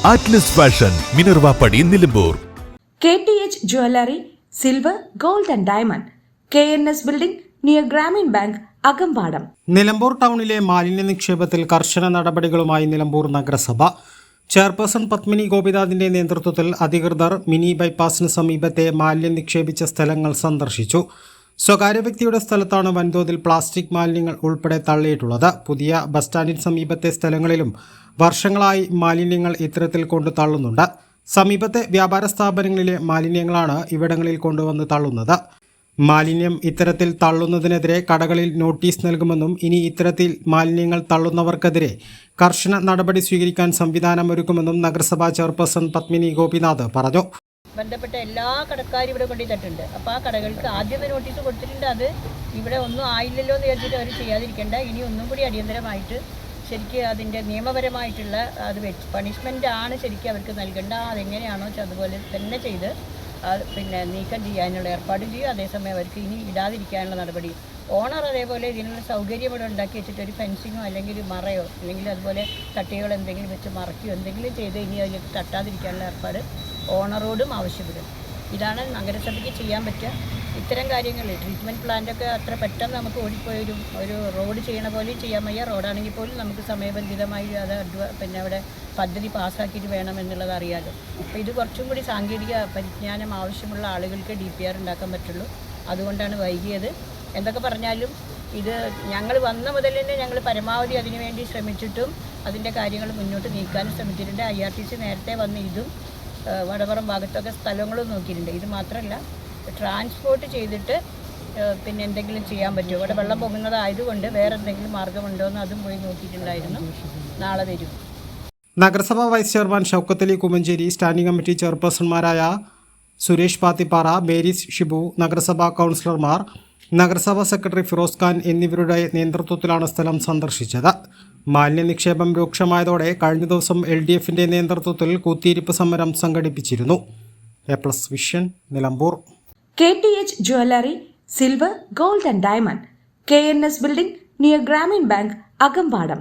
Atlas fashion Minervappadi Nilambur. KTH Jewelry, Silver, Gold and Diamond, KNS Building near Grameen Bank, Akampadam. Nilambur ടൗണിലെ മാലിന്യ നിക്ഷേപത്തിൽ കർശന നടപടികളുമായി നിലമ്പൂർ നഗരസഭ. ചെയർപേഴ്സൺ പത്മിനി ഗോപിനാഥിന്റെ നേതൃത്വത്തിൽ അധികൃതർ മിനി ബൈപ്പാസിന് സമീപത്തെ മാലിന്യം നിക്ഷേപിച്ച സ്ഥലങ്ങൾ സന്ദർശിച്ചു. സ്വകാര്യ വ്യക്തിയുടെ സ്ഥലത്താണ് വൻതോതിൽ പ്ലാസ്റ്റിക് മാലിന്യങ്ങൾ ഉൾപ്പെടെ തള്ളിയിട്ടുള്ളത്. പുതിയ ബസ് സ്റ്റാൻഡിന് സമീപത്തെ സ്ഥലങ്ങളിലും വർഷങ്ങളായി മാലിന്യങ്ങൾ ഇത്തരത്തിൽ കൊണ്ടു തള്ളുന്നുണ്ട്. സമീപത്തെ വ്യാപാര സ്ഥാപനങ്ങളിലെ മാലിന്യങ്ങളാണ് ഇവിടങ്ങളിൽ കൊണ്ടുവന്ന് തള്ളുന്നത്. മാലിന്യം ഇത്തരത്തിൽ തള്ളുന്നതിനെതിരെ കടകളിൽ നോട്ടീസ് നൽകുമെന്നും ഇനി ഇത്തരത്തിൽ മാലിന്യങ്ങൾ തള്ളുന്നവർക്കെതിരെ കർശന നടപടി സ്വീകരിക്കാൻ സംവിധാനമൊരുക്കുമെന്നും നഗരസഭാ ചെയർപേഴ്സൺ പത്മിനി ഗോപിനാഥ് പറഞ്ഞു. ബന്ധപ്പെട്ട എല്ലാ കടക്കാരും ഇവിടെ കൊണ്ടുതട്ടുണ്ട്. അപ്പോൾ ആ കടകൾക്ക് ആദ്യം നോട്ടീസ് കൊടുത്തിട്ടുണ്ട്. അത് ഇവിടെ ഒന്നും ആയില്ലല്ലോ എന്ന് വിചാരിച്ചിട്ട് അവർ ചെയ്യാതിരിക്കേണ്ട. ഇനി ഒന്നും കൂടി അടിയന്തരമായിട്ട് ശരിക്കും അതിൻ്റെ നിയമപരമായിട്ടുള്ള അത് പണിഷ്മെൻ്റ് ആണ് ശരിക്കും അവർക്ക് നൽകേണ്ട. അതെങ്ങനെയാണോ അതുപോലെ തന്നെ ചെയ്ത് പിന്നെ നീക്കം ചെയ്യാനുള്ള ഏർപ്പാട് ചെയ്യും. അതേസമയം അവർക്ക് ഇനി ഇടാതിരിക്കാനുള്ള നടപടി ഓണർ അതേപോലെ ഇതിനുള്ള സൗകര്യം ഇവിടെ ഉണ്ടാക്കി വെച്ചിട്ട് ഒരു ഫെൻസിങ്ങോ അല്ലെങ്കിൽ മറയോ അല്ലെങ്കിൽ അതുപോലെ തട്ടികൾ എന്തെങ്കിലും വെച്ച് മറയ്ക്കുകയോ എന്തെങ്കിലും ചെയ്ത് ഇനി അതിലേക്ക് തട്ടാതിരിക്കാനുള്ള ഏർപ്പാട് ഓണറോടും ആവശ്യപ്പെടും. ഇതാണ് നഗരസഭയ്ക്ക് ചെയ്യാൻ പറ്റുക. ഇത്തരം കാര്യങ്ങൾ ട്രീറ്റ്മെൻറ്റ് പ്ലാന്റൊക്കെ അത്ര പെട്ടെന്ന് നമുക്ക് ഓടിപ്പോയൊരു റോഡ് ചെയ്യണ പോലെ ചെയ്യാൻ വയ്യ. റോഡാണെങ്കിൽ പോലും നമുക്ക് സമയബന്ധിതമായി അത് പിന്നെ അവിടെ പദ്ധതി പാസ്സാക്കിയിട്ട് വേണമെന്നുള്ളത് അറിയാമല്ലോ. അപ്പോൾ ഇത് കുറച്ചും കൂടി സാങ്കേതിക പരിജ്ഞാനം ആവശ്യമുള്ള ആളുകൾക്ക് DPR ഉണ്ടാക്കാൻ പറ്റുള്ളൂ. അതുകൊണ്ടാണ് വൈകിയത്. എന്തൊക്കെ പറഞ്ഞാലും ഇത് ഞങ്ങൾ വന്ന മുതൽ തന്നെ ഞങ്ങൾ പരമാവധി അതിനുവേണ്ടി ശ്രമിച്ചിട്ടും അതിൻ്റെ കാര്യങ്ങൾ മുന്നോട്ട് നീക്കാനും ശ്രമിച്ചിട്ടുണ്ട്. IRTC നേരത്തെ വന്ന് ഇതും വടവറം ഭാഗത്തൊക്കെ സ്ഥലങ്ങളും നോക്കിയിട്ടുണ്ട്. ഇത് മാത്രമല്ല ട്രാൻസ്പോർട്ട് ചെയ്തിട്ട് പിന്നെ എന്തെങ്കിലും ചെയ്യാൻ പറ്റുമോ, ഇവിടെ വെള്ളം പൊങ്ങുന്നതായതുകൊണ്ട് വേറെ എന്തെങ്കിലും മാർഗമുണ്ടോ എന്ന് അതും പോയി നോക്കിയിട്ടുണ്ടായിരുന്നു. നാളെ വരും. നഗരസഭാ vice chairman Shoukathali Kumancheri, standing committee ചെയർപേഴ്സൺമാരായ സുരേഷ് പാത്തിപ്പാറ, മേരീസ് ഷിബു, നഗരസഭാ കൗൺസിലർമാർ, നഗരസഭാ സെക്രട്ടറി ഫിറോസ് ഖാൻ എന്നിവരുടെ നേതൃത്വത്തിലാണ് സ്ഥലം സന്ദർശിച്ചത്. മാലിന്യ നിക്ഷേപം രൂക്ഷമായതോടെ കഴിഞ്ഞ ദിവസം LDFന്റെ നേതൃത്വത്തിൽ കുത്തിയിരിപ്പ് സമരം സംഘടിപ്പിച്ചിരുന്നു. A+ vision, Nilambur. KTH Jewelry, Silver, Gold and Diamond, KNS Building near Grameen Bank, Akampadam.